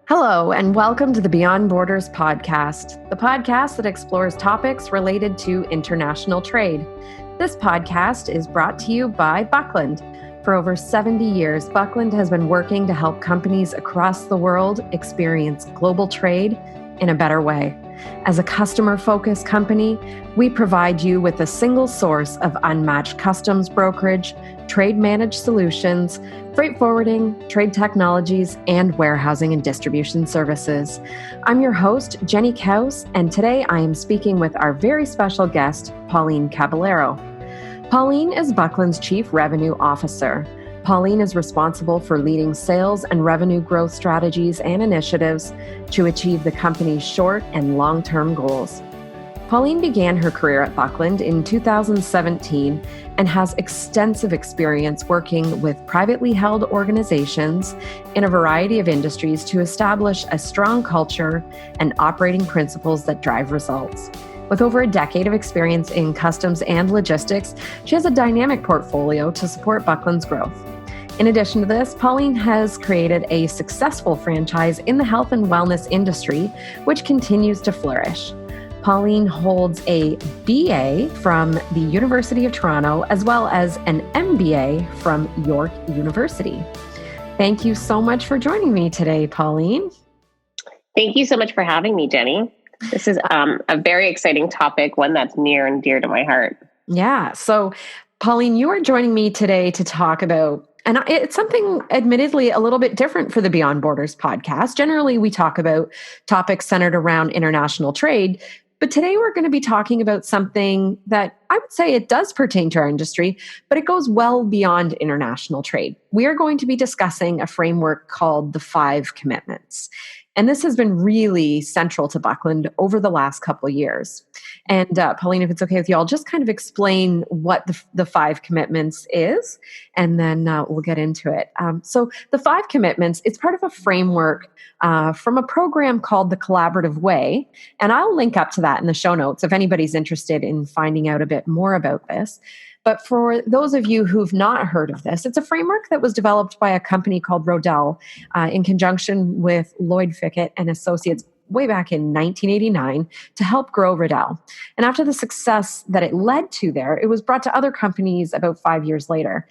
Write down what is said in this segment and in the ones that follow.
Hello, and welcome to the Beyond Borders podcast, the podcast that explores topics related to international trade. This podcast is brought to you by Buckland. For over 70 years, Buckland has been working to help companies across the world experience global trade in a better way. As a customer-focused company, we provide you with a single source of unmatched customs brokerage, trade managed solutions, freight forwarding, trade technologies, and warehousing and distribution services. I'm your host, Jenny Kaus, and today I am speaking with our very special guest, Pauline Caballero. Pauline is Buckland's Chief Revenue Officer. Pauline is responsible for leading sales and revenue growth strategies and initiatives to achieve the company's short and long-term goals. Pauline began her career at Buckland in 2017 and has extensive experience working with privately held organizations in a variety of industries to establish a strong culture and operating principles that drive results. With over a decade of experience in customs and logistics, she has a dynamic portfolio to support Buckland's growth. In addition to this, Pauline has created a successful franchise in the health and wellness industry, which continues to flourish. Pauline holds a BA from the University of Toronto, as well as an MBA from York University. Thank you so much for joining me today, Pauline. Thank you so much for having me, Jenny. This is a very exciting topic, one that's near and dear to my heart. Yeah. So, Pauline, you are joining me today to talk about, and it's something admittedly a little bit different for the Beyond Borders podcast. Generally, we talk about topics centered around international trade, but today we're going to be talking about something that I would say it does pertain to our industry, but it goes well beyond international trade. We are going to be discussing a framework called the 5 Commitments. And this has been really central to Buckland over the last couple of years. And Pauline, if it's okay with you, I'll just kind of explain what the 5 Commitments is, and then we'll get into it. So the 5 Commitments, it's part of a framework from a program called the Collaborative Way. And I'll link up to that in the show notes if anybody's interested in finding out a bit more about this. But for those of you who've not heard of this, it's a framework that was developed by a company called Rodell in conjunction with Lloyd Fickett and Associates way back in 1989 to help grow Rodell. And after the success that it led to there, it was brought to other companies about 5 years later.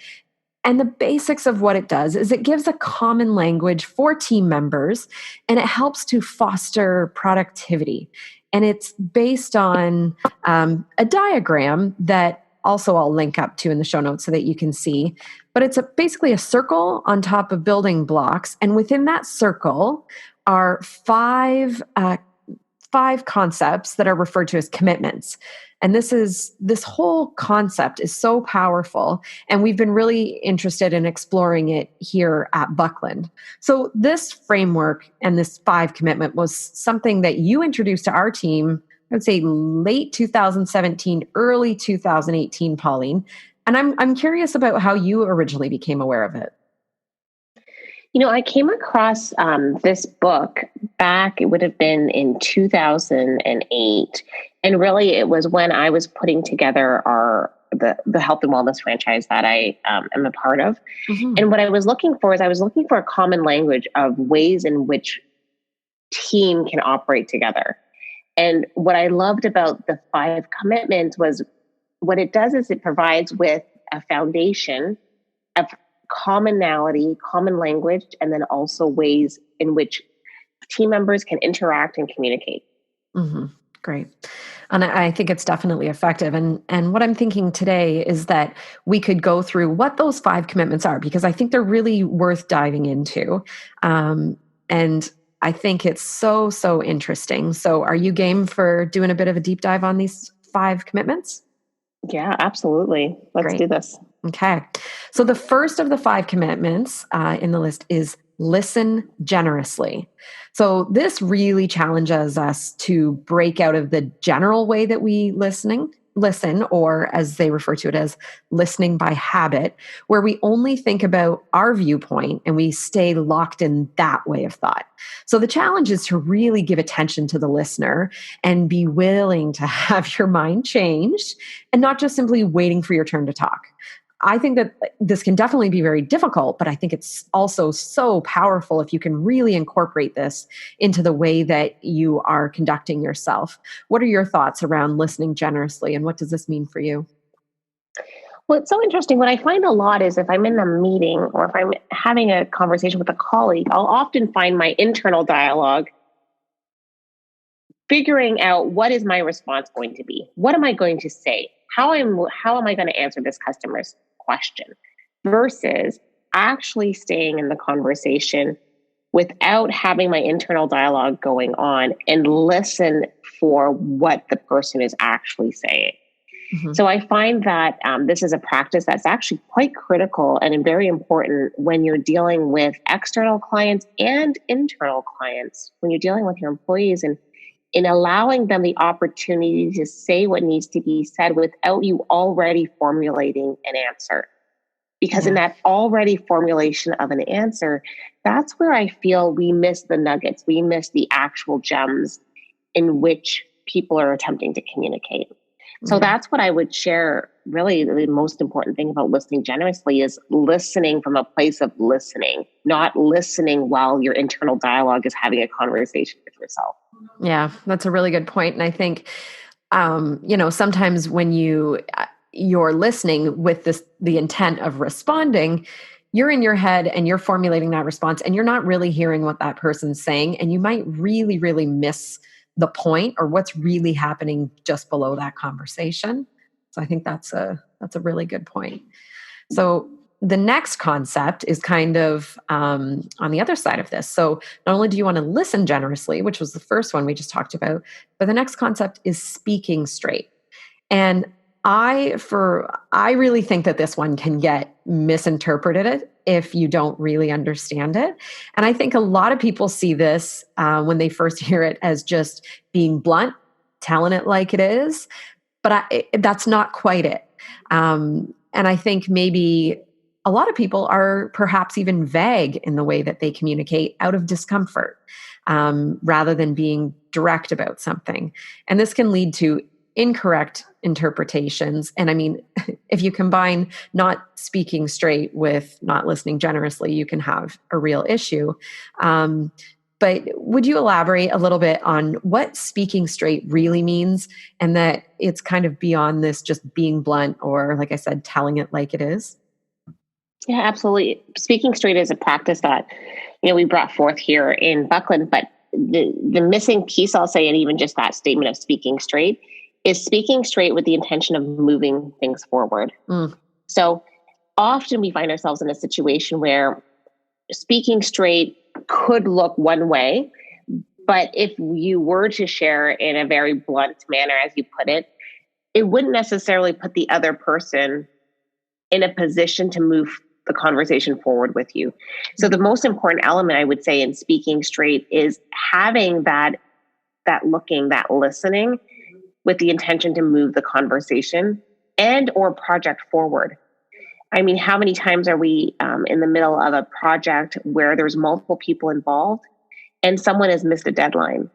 And the basics of what it does is it gives a common language for team members, and it helps to foster productivity. And it's based on a diagram that also I'll link up to in the show notes so that you can see. But it's basically a circle on top of building blocks. And within that circle are five concepts that are referred to as commitments. And this whole concept is so powerful. And we've been really interested in exploring it here at Buckland. So this framework and this 5 Commitment was something that you introduced to our team, I would say late 2017, early 2018, Pauline. And I'm curious about how you originally became aware of it. You know, I came across this book back, it would have been in 2008. And really it was when I was putting together the health and wellness franchise that I am a part of. Mm-hmm. And what I was looking for is I was looking for a common language of ways in which team can operate together. And what I loved about the 5 Commitments was what it does is it provides with a foundation of commonality, common language, and then also ways in which team members can interact and communicate. Mm-hmm. Great. And I think it's definitely effective. And what I'm thinking today is that we could go through what those 5 commitments are, because I think they're really worth diving into. And I think it's so interesting. So are you game for doing a bit of a deep dive on these 5 commitments? Yeah, absolutely. Let's do this. Okay. So the first of the 5 commitments in the list is listen generously. So this really challenges us to break out of the general way that we listen, or as they refer to it as listening by habit, where we only think about our viewpoint and we stay locked in that way of thought. So the challenge is to really give attention to the listener and be willing to have your mind changed and not just simply waiting for your turn to talk. I think that this can definitely be very difficult, but I think it's also so powerful if you can really incorporate this into the way that you are conducting yourself. What are your thoughts around listening generously, and what does this mean for you? Well, it's so interesting. What I find a lot is if I'm in a meeting or if I'm having a conversation with a colleague, I'll often find my internal dialogue figuring out what is my response going to be? What am I going to say? How am I going to answer this customer's question? Versus actually staying in the conversation without having my internal dialogue going on and listen for what the person is actually saying. Mm-hmm. So I find that this is a practice that's actually quite critical and very important when you're dealing with external clients and internal clients, when you're dealing with your employees, and in allowing them the opportunity to say what needs to be said without you already formulating an answer. Because in that already formulation of an answer, that's where I feel we miss the nuggets, we miss the actual gems in which people are attempting to communicate. So that's what I would share. Really, the most important thing about listening generously is listening from a place of listening, not listening while your internal dialogue is having a conversation with yourself. Yeah, that's a really good point. And I think, sometimes when you're listening with the intent of responding, you're in your head and you're formulating that response, and you're not really hearing what that person's saying, and you might really, really miss the point or what's really happening just below that conversation. So I think that's a really good point. So the next concept is kind of on the other side of this. So not only do you want to listen generously, which was the first one we just talked about, but the next concept is speaking straight. And I really think that this one can get misinterpreted if you don't really understand it. And I think a lot of people see this when they first hear it as just being blunt, telling it like it is, but that's not quite it. And I think maybe a lot of people are perhaps even vague in the way that they communicate out of discomfort, rather than being direct about something. And this can lead to incorrect interpretations. And I mean, if you combine not speaking straight with not listening generously, you can have a real issue. But would you elaborate a little bit on what speaking straight really means, and that it's kind of beyond this just being blunt or, like I said, telling it like it is? Yeah, absolutely. Speaking straight is a practice that, we brought forth here in Buckland, but the missing piece, I'll say, and even just that statement of speaking straight, is speaking straight with the intention of moving things forward. So often we find ourselves in a situation where speaking straight could look one way, but if you were to share in a very blunt manner, as you put it, it wouldn't necessarily put the other person in a position to move the conversation forward with you. So the most important element, I would say, in speaking straight is having that listening with the intention to move the conversation and or project forward. I mean, how many times are we in the middle of a project where there's multiple people involved and someone has missed a deadline?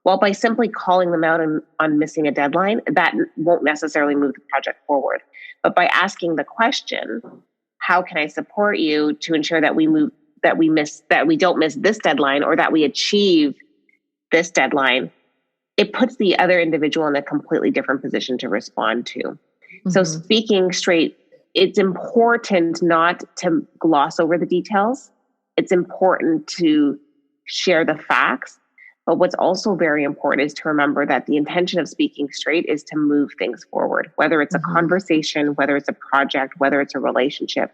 Well, by simply calling them out on missing a deadline, that won't necessarily move the project forward. But by asking the question, how can I support you to ensure that we don't miss this deadline, or that we achieve this deadline, it puts the other individual in a completely different position to respond to. Mm-hmm. So speaking straight, it's important not to gloss over the details. It's important to share the facts. But what's also very important is to remember that the intention of speaking straight is to move things forward, whether it's a conversation, whether it's a project, whether it's a relationship.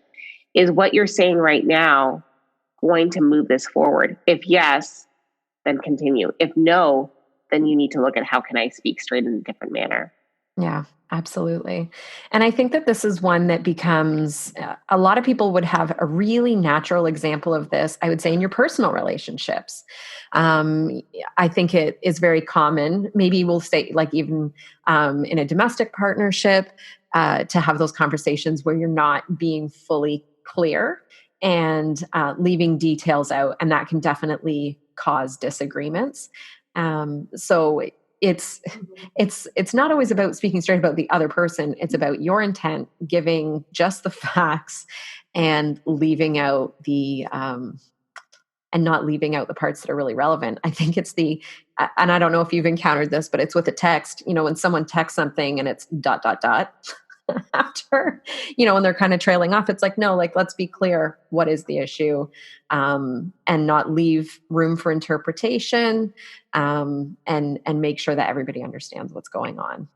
Is what you're saying right now going to move this forward? If yes, then continue. If no, then you need to look at how can I speak straight in a different manner. Yeah, absolutely. And I think that this is one that becomes, a lot of people would have a really natural example of this, I would say, in your personal relationships. I think it is very common, maybe we'll say like even in a domestic partnership, to have those conversations where you're not being fully clear and leaving details out. And that can definitely cause disagreements. So it's not always about speaking straight about the other person. It's about your intent, giving just the facts, and leaving out and not leaving out the parts that are really relevant. I think it's and I don't know if you've encountered this, but it's with a text, when someone texts something and it's ... after, and they're kind of trailing off. It's like, no, like, let's be clear. What is the issue? And not leave room for interpretation, and make sure that everybody understands what's going on.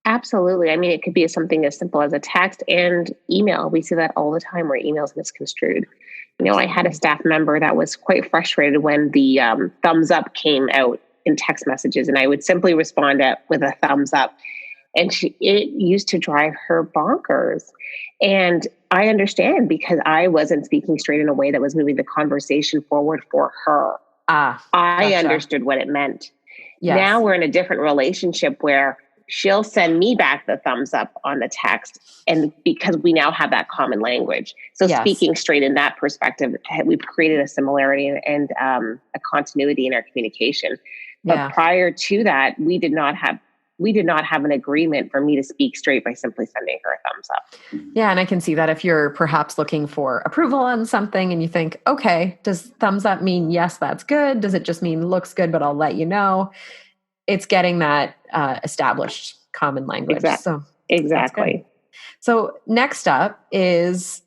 Absolutely. I mean, it could be something as simple as a text and email. We see that all the time where emails misconstrued. I had a staff member that was quite frustrated when the thumbs up came out in text messages, and I would simply respond with a thumbs up. And it used to drive her bonkers. And I understand, because I wasn't speaking straight in a way that was moving the conversation forward for her. I gotcha. understood what it meant. Yes. Now we're in a different relationship where she'll send me back the thumbs up on the text, and because we now have that common language. So Yes. Speaking straight in that perspective, we've created a similarity and a continuity in our communication. But prior to that, we did not have an agreement for me to speak straight by simply sending her a thumbs up. Yeah. And I can see that if you're perhaps looking for approval on something and you think, okay, does thumbs up mean yes, that's good? Does it just mean looks good, but I'll let you know? It's getting that established common language. Exactly. So next up is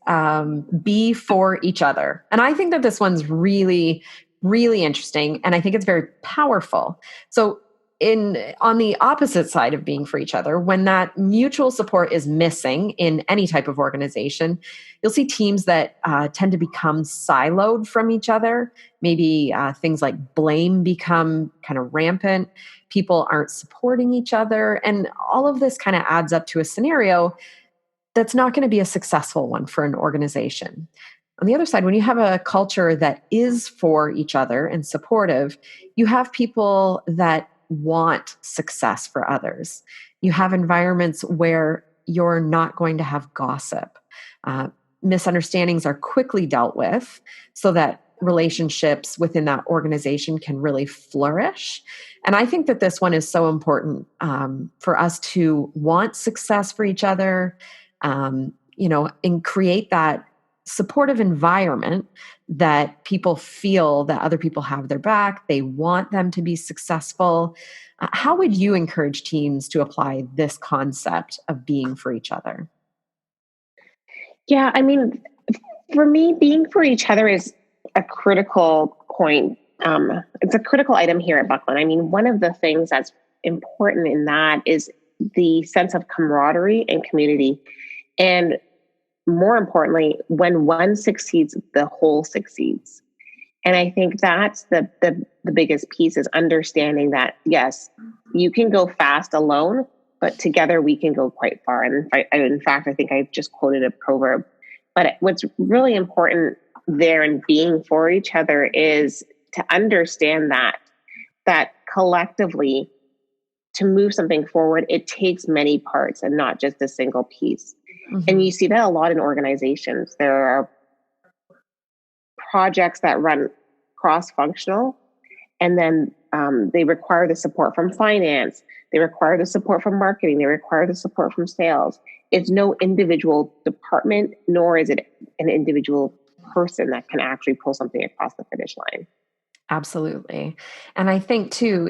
be for each other. And I think that this one's really, really interesting. And I think it's very powerful. So on the opposite side of being for each other, when that mutual support is missing in any type of organization, you'll see teams that tend to become siloed from each other. Maybe things like blame become kind of rampant. People aren't supporting each other. And all of this kind of adds up to a scenario that's not going to be a successful one for an organization. On the other side, when you have a culture that is for each other and supportive, you have people that want success for others. You have environments where you're not going to have gossip. Misunderstandings are quickly dealt with so that relationships within that organization can really flourish. And I think that this one is so important for us to want success for each other, and create that supportive environment that people feel that other people have their back. They want them to be successful. How would you encourage teams to apply this concept of being for each other? Yeah, I mean, for me, being for each other is a critical point. It's a critical item here at Buckland. I mean, one of the things that's important in that is the sense of camaraderie and community. And more importantly, when one succeeds, the whole succeeds. And I think that's the biggest piece, is understanding that, yes, you can go fast alone, but together we can go quite far. And in fact, I think I just quoted a proverb. But what's really important there in being for each other is to understand that collectively, to move something forward, it takes many parts and not just a single piece. Mm-hmm. And you see that a lot in organizations. There are projects that run cross-functional, and then they require the support from finance. They require the support from marketing. They require the support from sales. It's no individual department, nor is it an individual person that can actually pull something across the finish line. Absolutely. And I think too,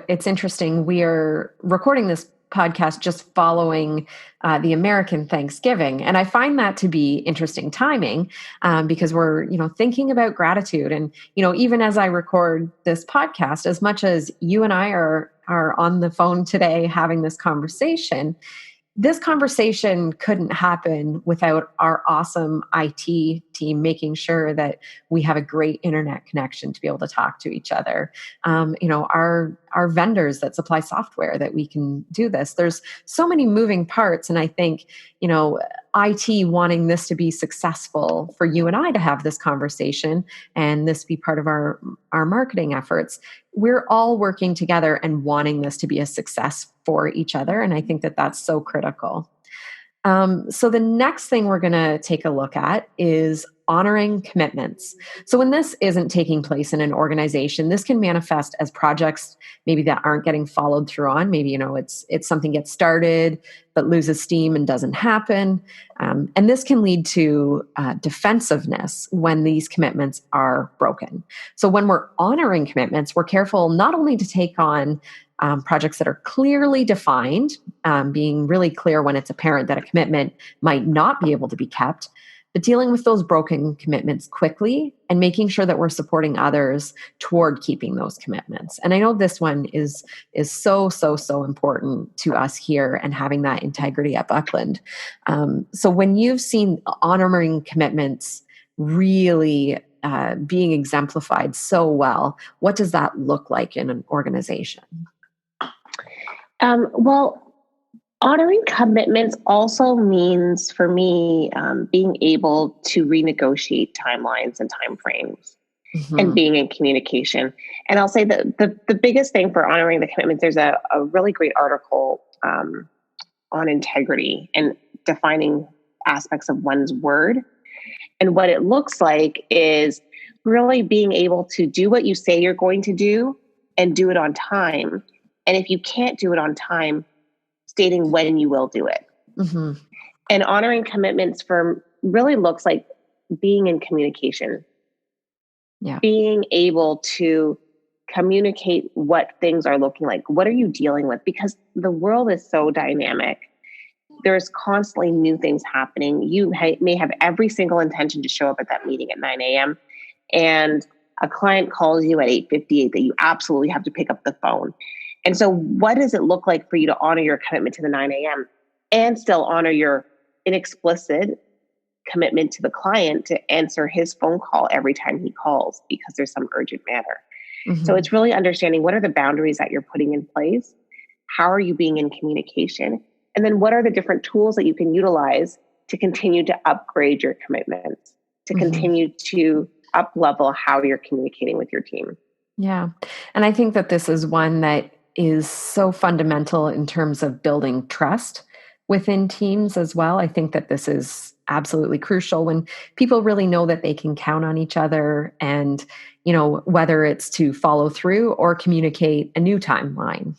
it's interesting. We are recording this podcast just following the American Thanksgiving. And I find that to be interesting timing because we're, thinking about gratitude. And, even as I record this podcast, as much as you and I are on the phone today having this conversation couldn't happen without our awesome IT team making sure that we have a great internet connection to be able to talk to each other. Our vendors that supply software that we can do this. There's so many moving parts. And I think, IT wanting this to be successful for you and I to have this conversation and this be part of our marketing efforts. We're all working together and wanting this to be a success for each other. And I think that that's so critical. So the next thing we're going to take a look at is honoring commitments. So when this isn't taking place in an organization, this can manifest as projects maybe that aren't getting followed through on. Maybe, it's something gets started but loses steam and doesn't happen. And this can lead to defensiveness when these commitments are broken. So when we're honoring commitments, we're careful not only to take on projects that are clearly defined, being really clear when it's apparent that a commitment might not be able to be kept, but dealing with those broken commitments quickly and making sure that we're supporting others toward keeping those commitments. And I know this one is so important to us here and having that integrity at Buckland. So when you've seen honoring commitments really being exemplified so well, what does that look like in an organization? Well, honoring commitments also means for me being able to renegotiate timelines and timeframes and being in communication. And I'll say that the biggest thing for honoring the commitments, there's a really great article on integrity and defining aspects of one's word. And what it looks like is really being able to do what you say you're going to do and do it on time. And if you can't do it on time, stating when you will do it. And honoring commitments really looks like being in communication. Yeah. Being able to communicate what things are looking like. What are you dealing with? Because the world is so dynamic. There's constantly new things happening. You may have every single intention to show up at that meeting at 9 a.m. and a client calls you at 8:58 that you absolutely have to pick up the phone. And so what does it look like for you to honor your commitment to the 9 a.m. and still honor your inexplicit commitment to the client to answer his phone call every time he calls because there's some urgent matter? So it's really understanding what are the boundaries that you're putting in place? How are you being in communication? And then what are the different tools that you can utilize to continue to upgrade your commitments, to continue to up-level how you're communicating with your team? Yeah. And I think that this is one that is so fundamental in terms of building trust within teams as well. I think that this is absolutely crucial when people really know that they can count on each other and, whether it's to follow through or communicate a new timeline.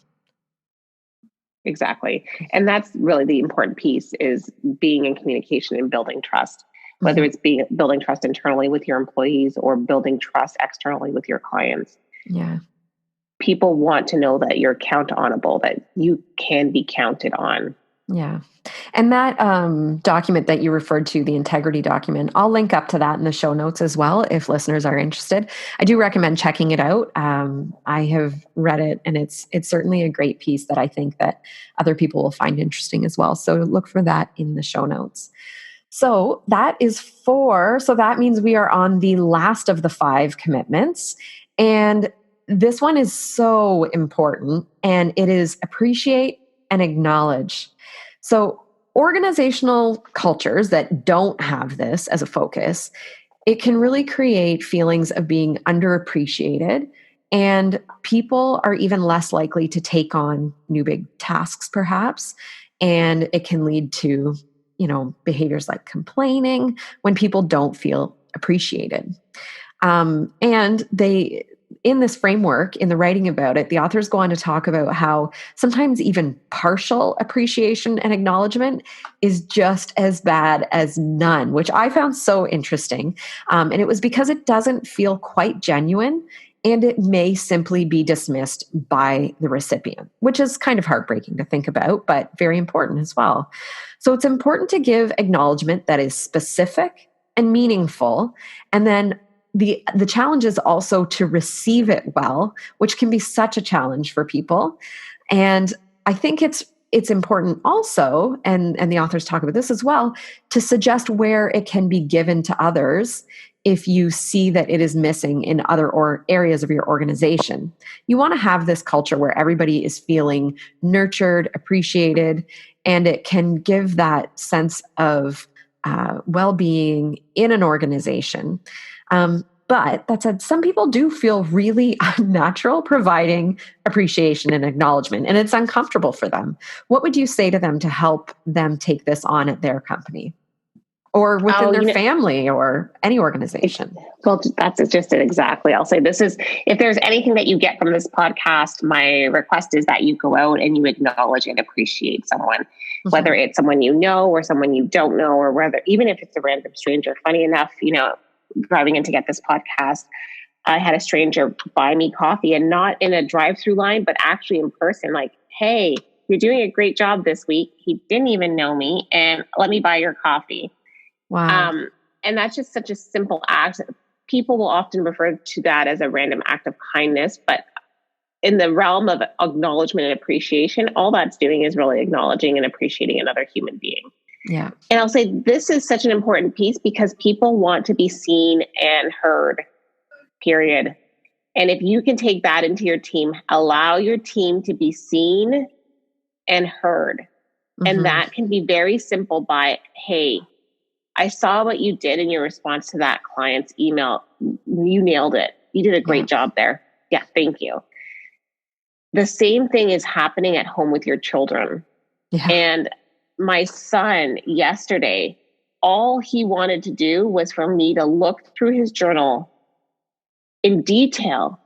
Exactly. And that's really the important piece is being in communication and building trust, whether it's building trust internally with your employees or building trust externally with your clients. Yeah. People want to know that you're count-onable, that you can be counted on. Yeah. And that document that you referred to, the integrity document, I'll link up to that in the show notes as well if listeners are interested. I do recommend checking it out. I have read it and it's certainly a great piece that I think that other people will find interesting as well. So look for that in the show notes. So that means we are on the last of the 5 commitments. And this one is so important, and it is appreciate and acknowledge. So organizational cultures that don't have this as a focus, it can really create feelings of being underappreciated, and people are even less likely to take on new big tasks perhaps, and it can lead to, behaviors like complaining when people don't feel appreciated. And in this framework, in the writing about it, the authors go on to talk about how sometimes even partial appreciation and acknowledgement is just as bad as none, which I found so interesting. And it was because it doesn't feel quite genuine, and it may simply be dismissed by the recipient, which is kind of heartbreaking to think about, but very important as well. So it's important to give acknowledgement that is specific and meaningful, and then the challenge is also to receive it well, which can be such a challenge for people. And I think it's important also, and the authors talk about this as well, to suggest where it can be given to others if you see that it is missing in other areas of your organization. You want to have this culture where everybody is feeling nurtured, appreciated, and it can give that sense of well-being in an organization. But that said, some people do feel really unnatural providing appreciation and acknowledgement, and it's uncomfortable for them. What would you say to them to help them take this on at their company? or within their family or any organization. Well, that's just it. Exactly. I'll say this is, if there's anything that you get from this podcast, my request is that you go out and you acknowledge and appreciate someone, whether it's someone you know or someone you don't know, or whether, even if it's a random stranger. Funny enough, driving in to get this podcast, I had a stranger buy me coffee, and not in a drive-through line, but actually in person, like, hey, you're doing a great job this week. He didn't even know me, and let me buy your coffee. Wow. And that's just such a simple act. People will often refer to that as a random act of kindness, but in the realm of acknowledgement and appreciation, all that's doing is really acknowledging and appreciating another human being. Yeah. And I'll say this is such an important piece because people want to be seen and heard, period. And if you can take that into your team, allow your team to be seen and heard. And that can be very simple by, hey, I saw what you did in your response to that client's email. You nailed it. You did a great job there. Yeah, thank you. The same thing is happening at home with your children. Yeah. And my son yesterday, all he wanted to do was for me to look through his journal in detail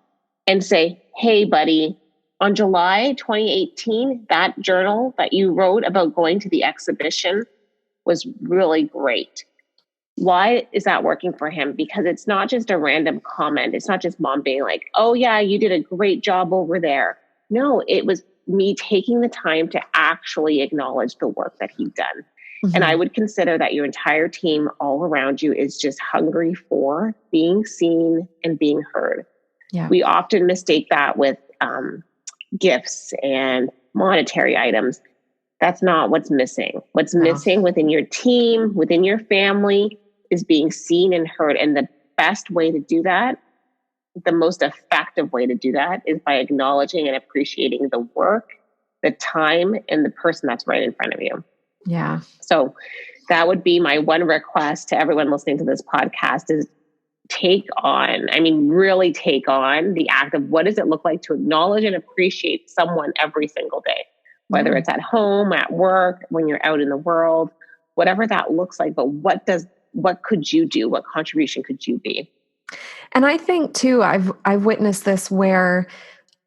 and say, hey, buddy, on July 2018, that journal that you wrote about going to the exhibition was really great. Why is that working for him? Because it's not just a random comment. It's not just mom being like, oh yeah, you did a great job over there. No, it was me taking the time to actually acknowledge the work that he'd done. And I would consider that your entire team all around you is just hungry for being seen and being heard. Yeah. We often mistake that with gifts and monetary items. That's not what's missing. What's missing within your team, within your family, is being seen and heard. And the best way to do that, the most effective way to do that, is by acknowledging and appreciating the work, the time, and the person that's right in front of you. Yeah. So that would be my one request to everyone listening to this podcast is really take on the act of what does it look like to acknowledge and appreciate someone every single day, whether it's at home, at work, when you're out in the world, whatever that looks like. But what could you do? What contribution could you be? And I think too, I've witnessed this where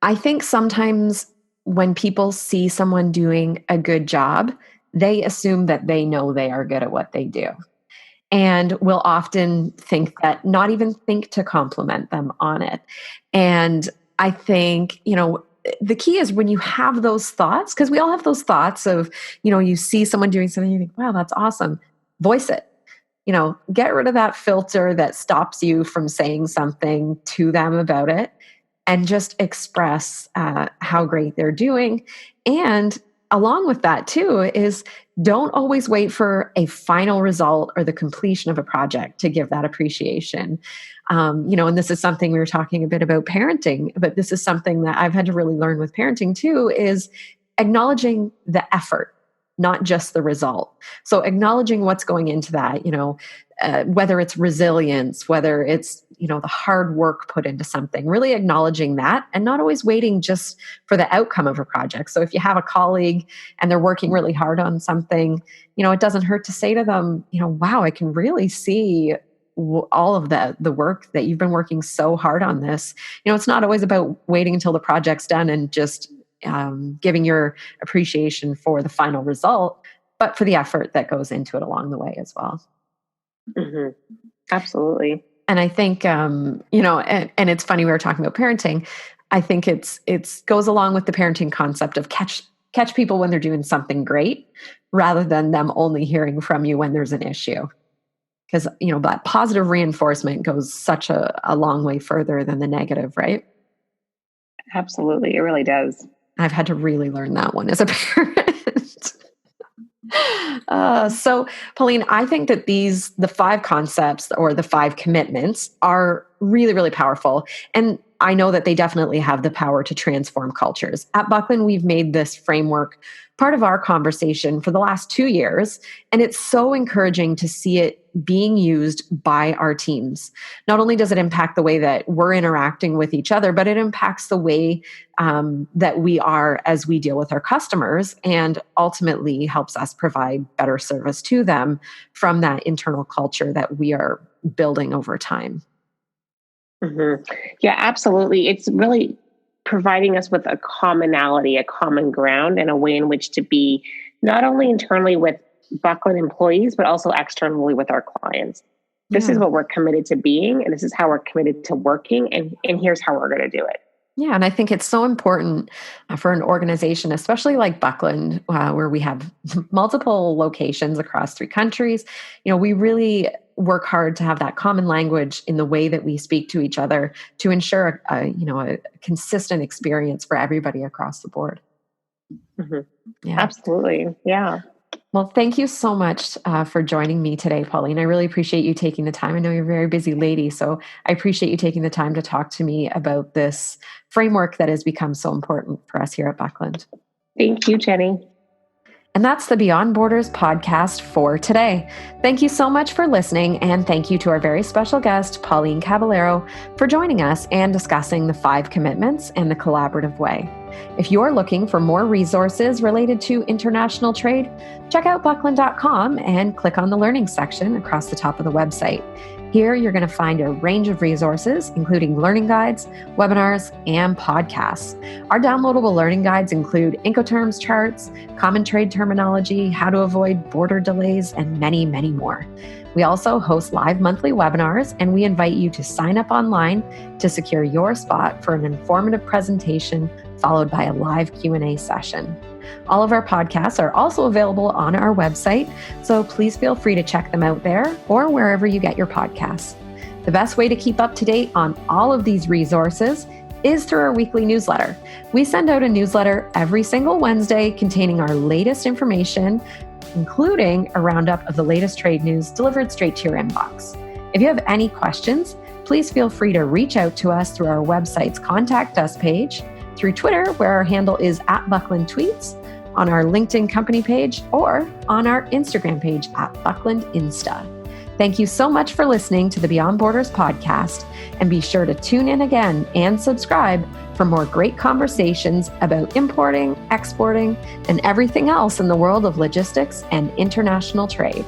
I think sometimes when people see someone doing a good job, they assume that they know they are good at what they do. And will often not even think to compliment them on it. And I think, the key is when you have those thoughts, because we all have those thoughts of, you see someone doing something, you think, wow, that's awesome. Voice it. Get rid of that filter that stops you from saying something to them about it, and just express how great they're doing. And along with that too is don't always wait for a final result or the completion of a project to give that appreciation. And this is something we were talking a bit about parenting, but this is something that I've had to really learn with parenting too, is acknowledging the effort, not just the result. So acknowledging what's going into that, whether it's resilience, whether it's, the hard work put into something, really acknowledging that and not always waiting just for the outcome of a project. So if you have a colleague and they're working really hard on something, it doesn't hurt to say to them, wow, I can really see all of the work that you've been working so hard on this. It's not always about waiting until the project's done and just giving your appreciation for the final result, but for the effort that goes into it along the way as well. Mm-hmm. Absolutely. And I think, and it's funny, we were talking about parenting. I think it's goes along with the parenting concept of catch people when they're doing something great, rather than them only hearing from you when there's an issue. Because, that positive reinforcement goes such a long way further than the negative, right? Absolutely. It really does. I've had to really learn that one as a parent. So, Pauline, I think that the 5 concepts or the 5 commitments are really, really powerful. And I know that they definitely have the power to transform cultures. At Buckland, we've made this framework part of our conversation for the last 2 years. And it's so encouraging to see it being used by our teams. Not only does it impact the way that we're interacting with each other, but it impacts the way that we are as we deal with our customers, and ultimately helps us provide better service to them from that internal culture that we are building over time. Mm-hmm. Yeah, absolutely. It's really providing us with a commonality, a common ground, and a way in which to be not only internally with Buckland employees, but also externally with our clients. This is what we're committed to being, and this is how we're committed to working, and here's how we're going to do it. Yeah, and I think it's so important for an organization, especially like Buckland, where we have multiple locations across 3 countries. We really work hard to have that common language in the way that we speak to each other to ensure a consistent experience for everybody across the board. Mm-hmm. Yeah. Absolutely. Yeah. Well, thank you so much for joining me today, Pauline. I really appreciate you taking the time. I know you're a very busy lady, so I appreciate you taking the time to talk to me about this framework that has become so important for us here at Buckland. Thank you, Jenny. And that's the Beyond Borders podcast for today. Thank you so much for listening, and thank you to our very special guest, Pauline Caballero, for joining us and discussing the 5 commitments and the collaborative way. If you're looking for more resources related to international trade, check out buckland.com and click on the learning section across the top of the website. Here, you're going to find a range of resources, including learning guides, webinars, and podcasts. Our downloadable learning guides include Incoterms charts, common trade terminology, how to avoid border delays, and many, many more. We also host live monthly webinars, and we invite you to sign up online to secure your spot for an informative presentation followed by a live Q&A session. All of our podcasts are also available on our website, so please feel free to check them out there or wherever you get your podcasts. The best way to keep up to date on all of these resources is through our weekly newsletter. We send out a newsletter every single Wednesday containing our latest information, including a roundup of the latest trade news delivered straight to your inbox. If you have any questions, please feel free to reach out to us through our website's Contact Us page, through Twitter, where our handle is @BucklandTweets, on our LinkedIn company page, or on our Instagram page @BucklandInsta. Thank you so much for listening to the Beyond Borders podcast, and be sure to tune in again and subscribe for more great conversations about importing, exporting, and everything else in the world of logistics and international trade.